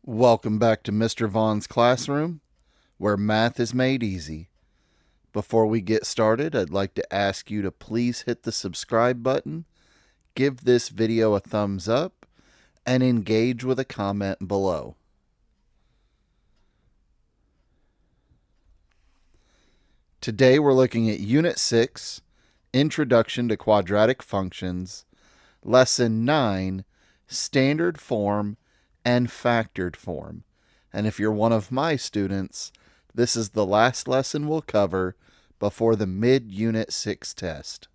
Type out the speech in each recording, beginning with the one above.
Welcome back to Mr. Vaughn's classroom, where math is made easy. Before we get started, I'd like to ask you to please hit the subscribe button, give this video a thumbs up, and engage with a comment below. Today we're looking at Unit 6, Introduction to Quadratic Functions, Lesson 9, Standard Form and Factored Form. And if you're one of my students, this is the last lesson we'll cover before the mid-Unit 6 test.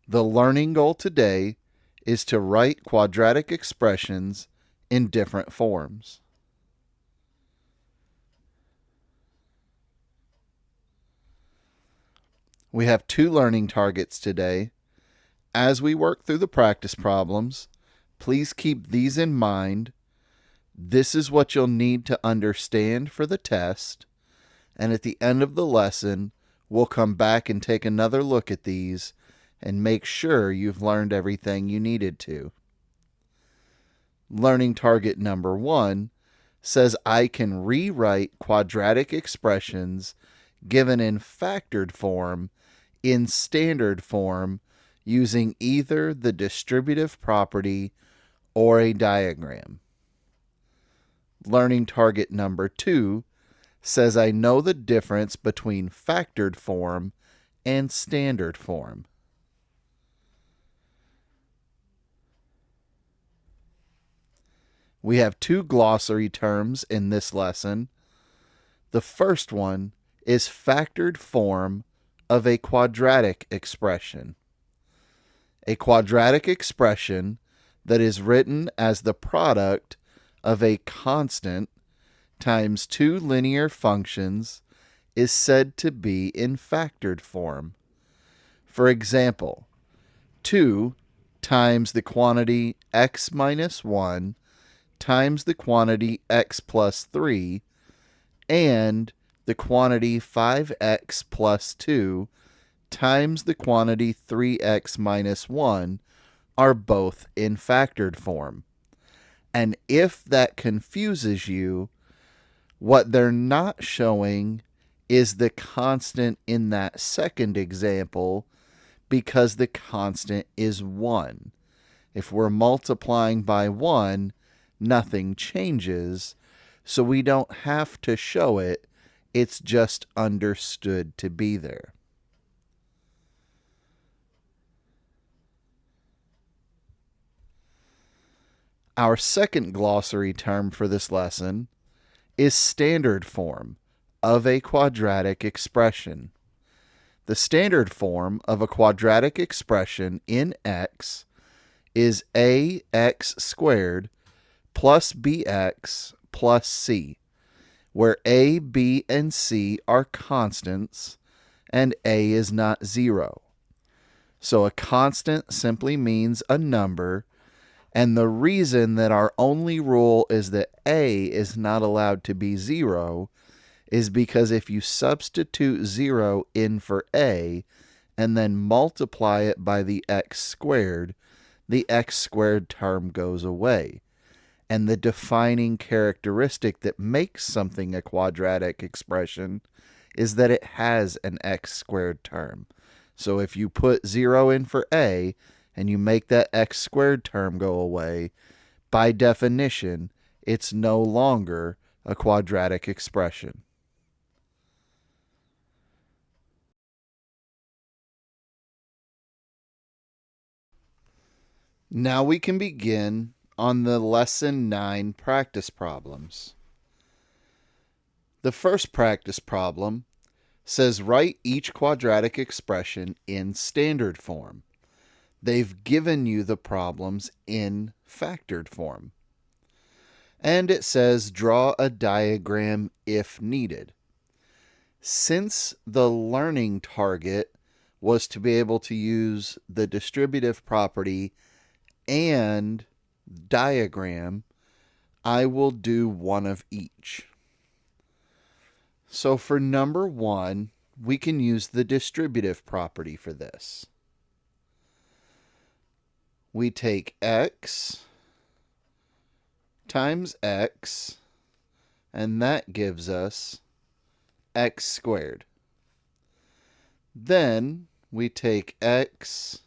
The learning goal today is to write quadratic expressions in different forms. We have two learning targets today. As we work through the practice problems, please keep these in mind. This is what you'll need to understand for the test, and at the end of the lesson, we'll come back and take another look at these and make sure you've learned everything you needed to. Learning target number 1 says I can rewrite quadratic expressions given in factored form in standard form using either the distributive property or a diagram. Learning target number 2 says I know the difference between factored form and standard form. We have two glossary terms in this lesson. The first one is factored form of a quadratic expression. A quadratic expression that is written as the product of a constant times two linear functions is said to be in factored form. For example, 2 times the quantity x minus 1 times the quantity x plus 3 and the quantity 5x plus 2 times the quantity 3x minus 1 are both in factored form. And if that confuses you, what they're not showing is the constant in that second example because the constant is 1. If we're multiplying by 1, nothing changes, so we don't have to show it. It's just understood to be there. Our second glossary term for this lesson is standard form of a quadratic expression. The standard form of a quadratic expression in x is ax squared plus bx plus c, where a, b, and c are constants and a is not 0. So a constant simply means a number, and the reason that our only rule is that a is not allowed to be 0 is because if you substitute 0 in for a and then multiply it by the x squared term goes away. And the defining characteristic that makes something a quadratic expression is that it has an x squared term. So if you put 0 in for a and you make that x squared term go away, by definition, it's no longer a quadratic expression. Now we can begin on the Lesson 9 practice problems. The first practice problem says write each quadratic expression in standard form. They've given you the problems in factored form. And it says draw a diagram if needed. Since the learning target was to be able to use the distributive property and diagram, I will do one of each. So for number 1, we can use the distributive property for this. we take x times x, and that gives us x squared. Then we take x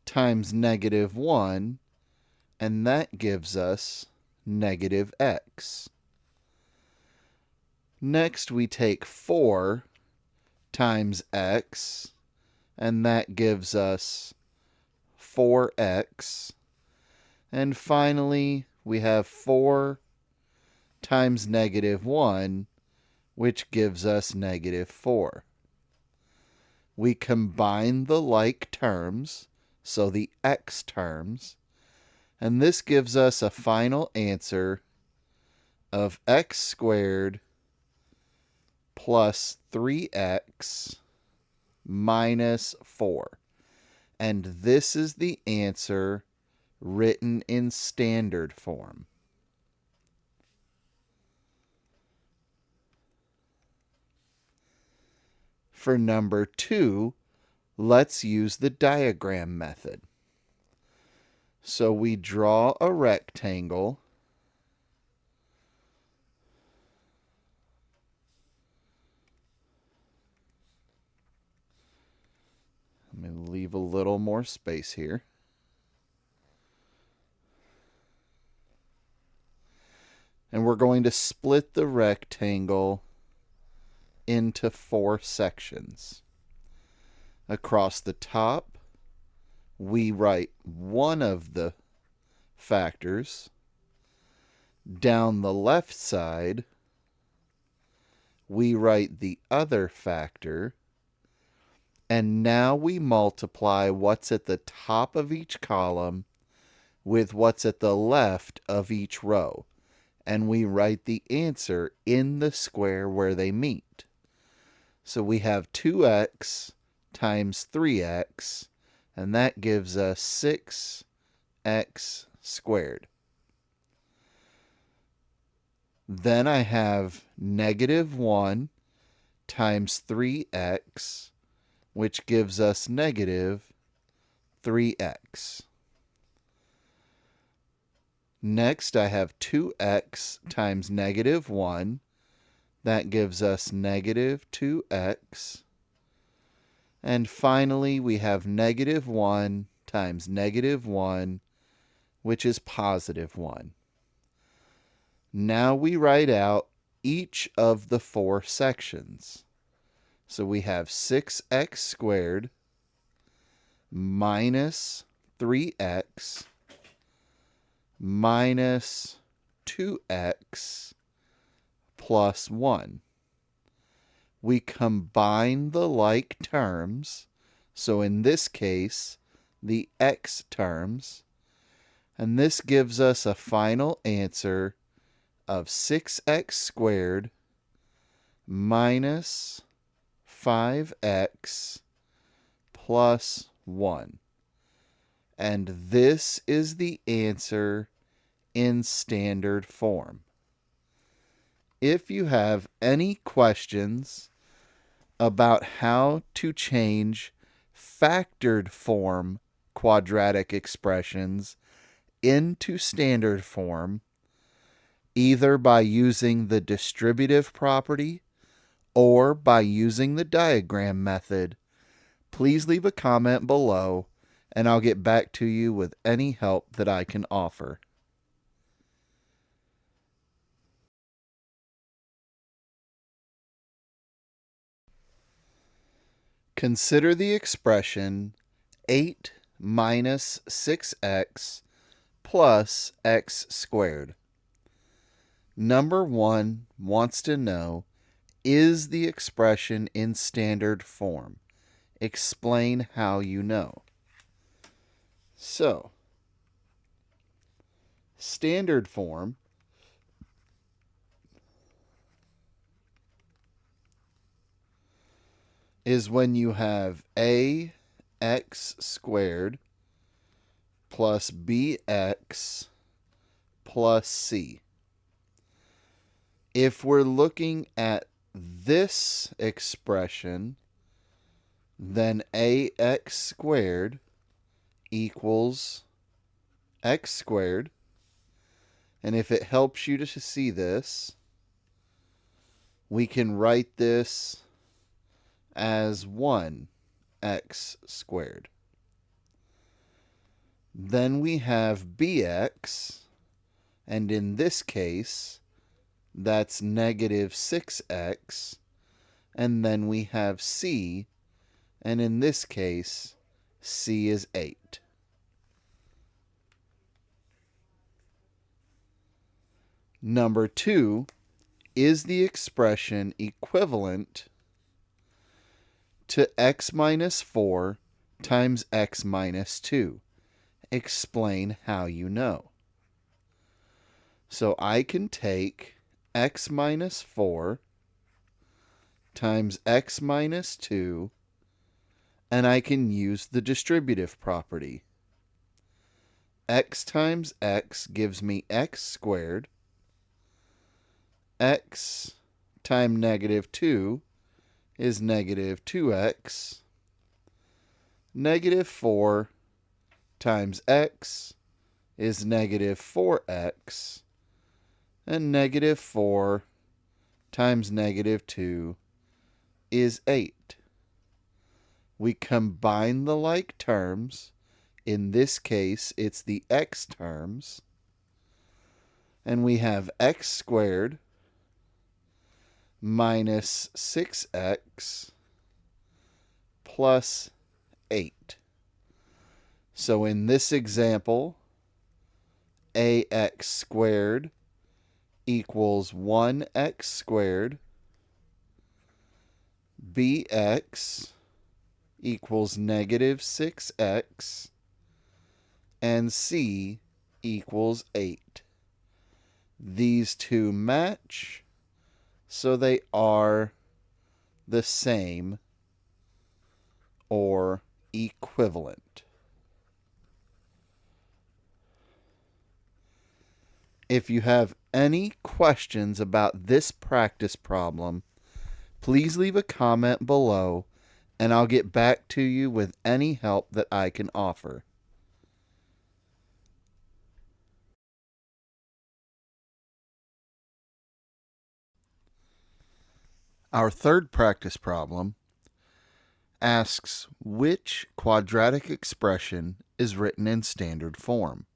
times negative 1, and that gives us negative x. Next, we take 4 times x, and that gives us 4x. And finally, we have 4 times negative 1, which gives us negative 4. We combine the like terms, so the x terms, and this gives us a final answer of x squared plus 3x minus 4. And this is the answer written in standard form. For number 2, let's use the diagram method. So we draw a rectangle. Let me leave a little more space here. And we're going to split the rectangle into 4 sections. Across the top, we write one of the factors. Down the left side, we write the other factor. And now we multiply what's at the top of each column with what's at the left of each row. And we write the answer in the square where they meet. So we have 2x times 3x, and that gives us 6x squared. Then I have negative 1 times 3x, which gives us negative 3x. Next, I have 2x times negative 1. That gives us negative 2x. And finally, we have negative 1 times negative 1, which is positive 1. Now we write out each of the 4 sections. So we have 6x squared minus 3x minus 2x plus 1. We combine the like terms, so in this case, the x terms, and this gives us a final answer of 6x squared minus 5x plus 1. And this is the answer in standard form. If you have any questions about how to change factored form quadratic expressions into standard form, either by using the distributive property or by using the diagram method, please leave a comment below and I'll get back to you with any help that I can offer. Consider the expression 8 minus 6x plus x squared. Number 1 wants to know, is the expression in standard form? Explain how you know. So, standard form is when you have ax squared plus bx plus c. If we're looking at this expression, then ax squared equals x squared. And if it helps you to see this, we can write this as 1x squared. Then we have bx, and in this case, that's negative 6x. And then we have c, and in this case, c is 8. Number 2 is the expression equivalent to x minus 4 times x minus 2. Explain how you know. So I can take x minus 4 times x minus 2, and I can use the distributive property. X times x gives me x squared. X times negative 2 is negative 2x. Negative 4 times x is negative 4x. And negative 4 times negative 2 is 8. We combine the like terms. In this case, it's the x terms. And we have x squared minus 6x plus 8. So in this example, ax squared equals 1x squared. Bx equals negative 6x. And c equals 8. These two match, so they are the same or equivalent. If you have any questions about this practice problem, please leave a comment below, and I'll get back to you with any help that I can offer. Our third practice problem asks which quadratic expression is written in standard form.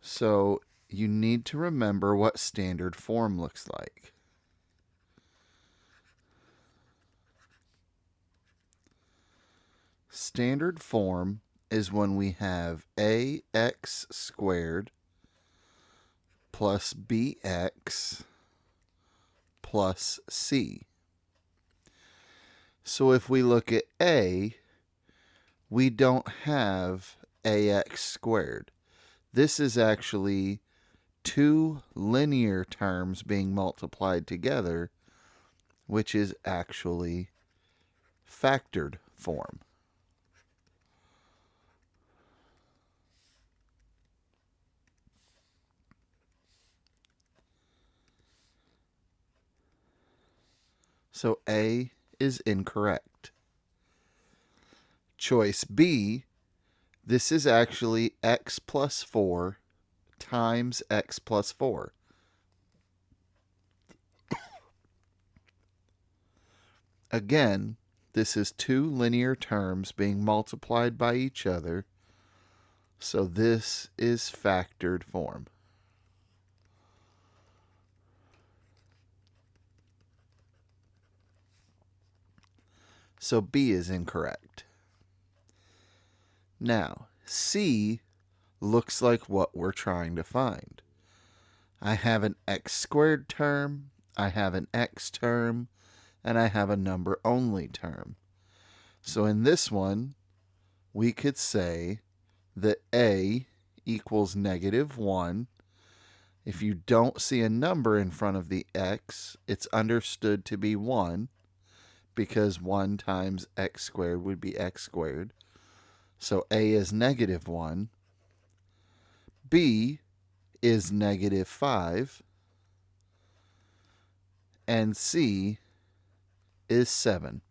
So you need to remember what standard form looks like. Standard form is when we have ax squared plus bx plus c. So if we look at a, we don't have ax squared. This is actually two linear terms being multiplied together, which is actually factored form. So A is incorrect. Choice B, this is actually x plus 4 times x plus 4. Again, this is two linear terms being multiplied by each other, so this is factored form. So B is incorrect. Now, C looks like what we're trying to find. I have an x squared term, I have an x term, and I have a number only term. So in this one, we could say that A equals negative 1. If you don't see a number in front of the x, it's understood to be 1, because 1 times x squared would be x squared. So A is negative 1. B is negative 5. And C is 7.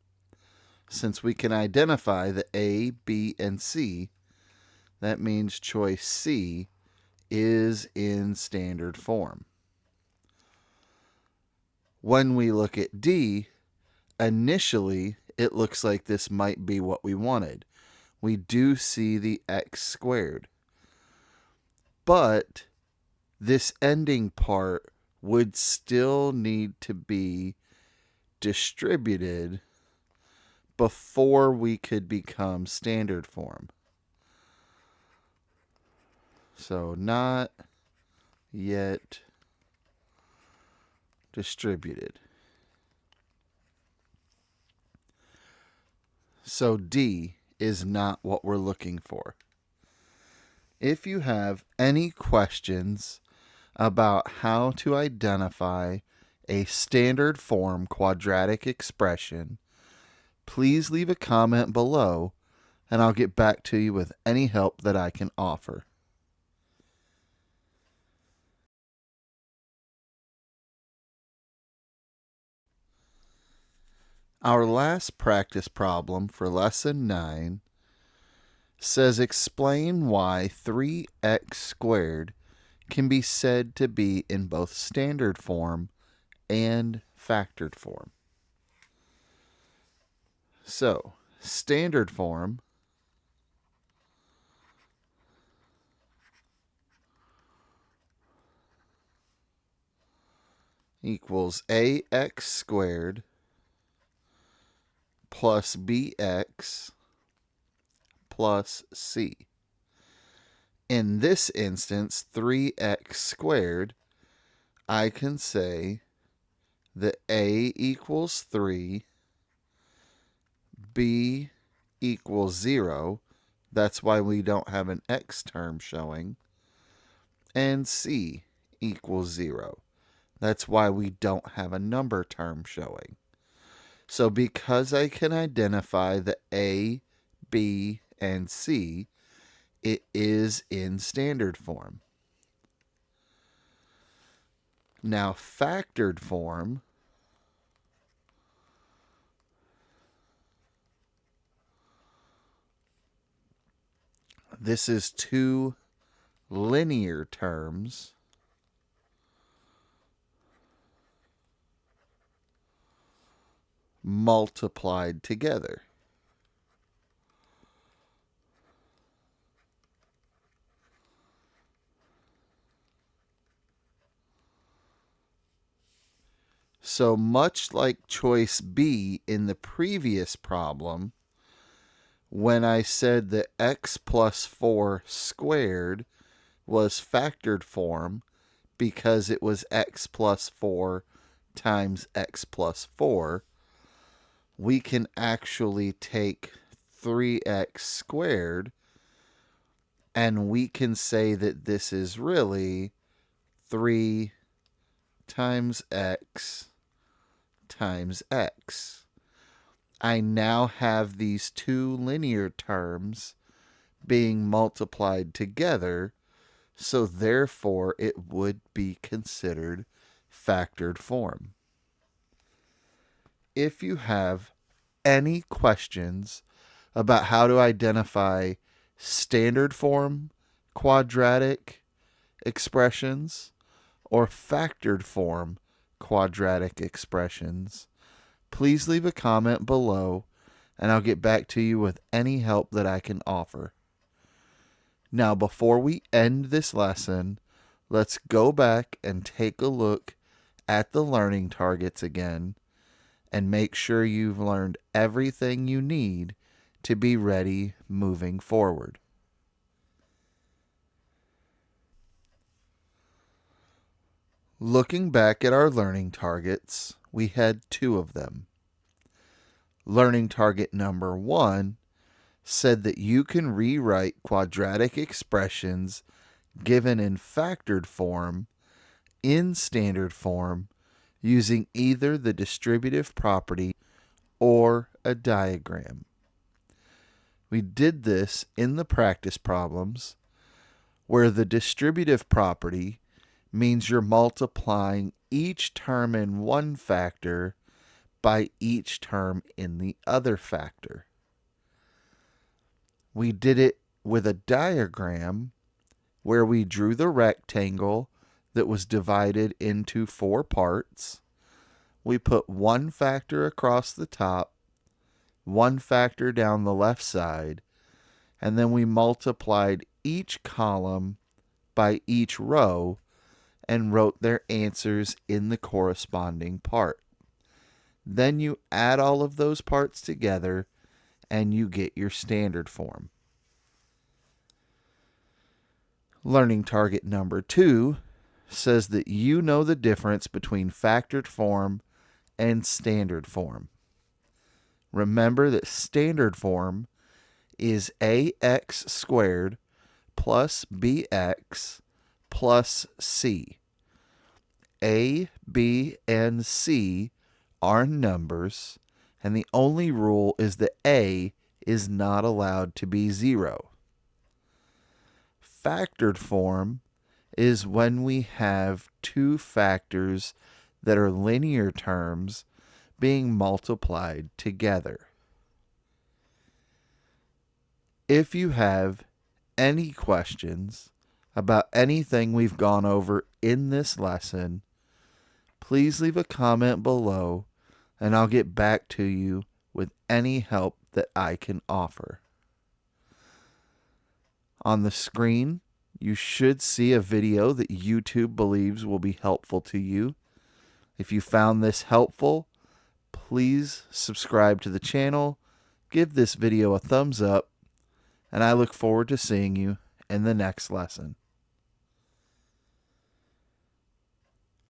since we can identify the A, B, and C, that means choice C is in standard form. When we look at D, initially it looks like this might be what we wanted. We do see the x squared. But this ending part would still need to be distributed before we could become standard form. So not yet distributed. So D is not what we're looking for. If you have any questions about how to identify a standard form quadratic expression, please leave a comment below and I'll get back to you with any help that I can offer. Our last practice problem for lesson 9 says explain why 3x squared can be said to be in both standard form and factored form. So, standard form equals ax squared plus bx plus c. In this instance, 3x squared, I can say that a equals 3, b equals 0, that's why we don't have an x term showing, and c equals 0. That's why we don't have a number term showing. So because I can identify the a, b, and c, it is in standard form. Now, factored form this is two linear terms multiplied together. So much like choice B in the previous problem, when I said that x plus 4 squared was factored form because it was x plus 4 times x plus 4, we can actually take 3x squared and we can say that this is really 3 times x times x. I now have these two linear terms being multiplied together, so therefore it would be considered factored form. If you have any questions about how to identify standard form quadratic expressions or factored form quadratic expressions, please leave a comment below and I'll get back to you with any help that I can offer. Now, before we end this lesson, let's go back and take a look at the learning targets again and make sure you've learned everything you need to be ready moving forward. Looking back at our learning targets, we had 2 of them. Learning target number 1 said that you can rewrite quadratic expressions given in factored form in standard form using either the distributive property or a diagram. We did this in the practice problems where the distributive property means you're multiplying each term in one factor by each term in the other factor. We did it with a diagram where we drew the rectangle that was divided into 4 parts. We put one factor across the top, one factor down the left side, and then we multiplied each column by each row and wrote their answers in the corresponding part. Then you add all of those parts together and you get your standard form. Learning target number 2 says that you know the difference between factored form and standard form. Remember that standard form is ax squared plus bx plus c. A, b, and c are numbers, and the only rule is that a is not allowed to be 0. Factored form is when we have 2 factors that are linear terms being multiplied together. If you have any questions about anything we've gone over in this lesson, please leave a comment below and I'll get back to you with any help that I can offer. On the screen, you should see a video that YouTube believes will be helpful to you. If you found this helpful, please subscribe to the channel, give this video a thumbs up, and I look forward to seeing you in the next lesson.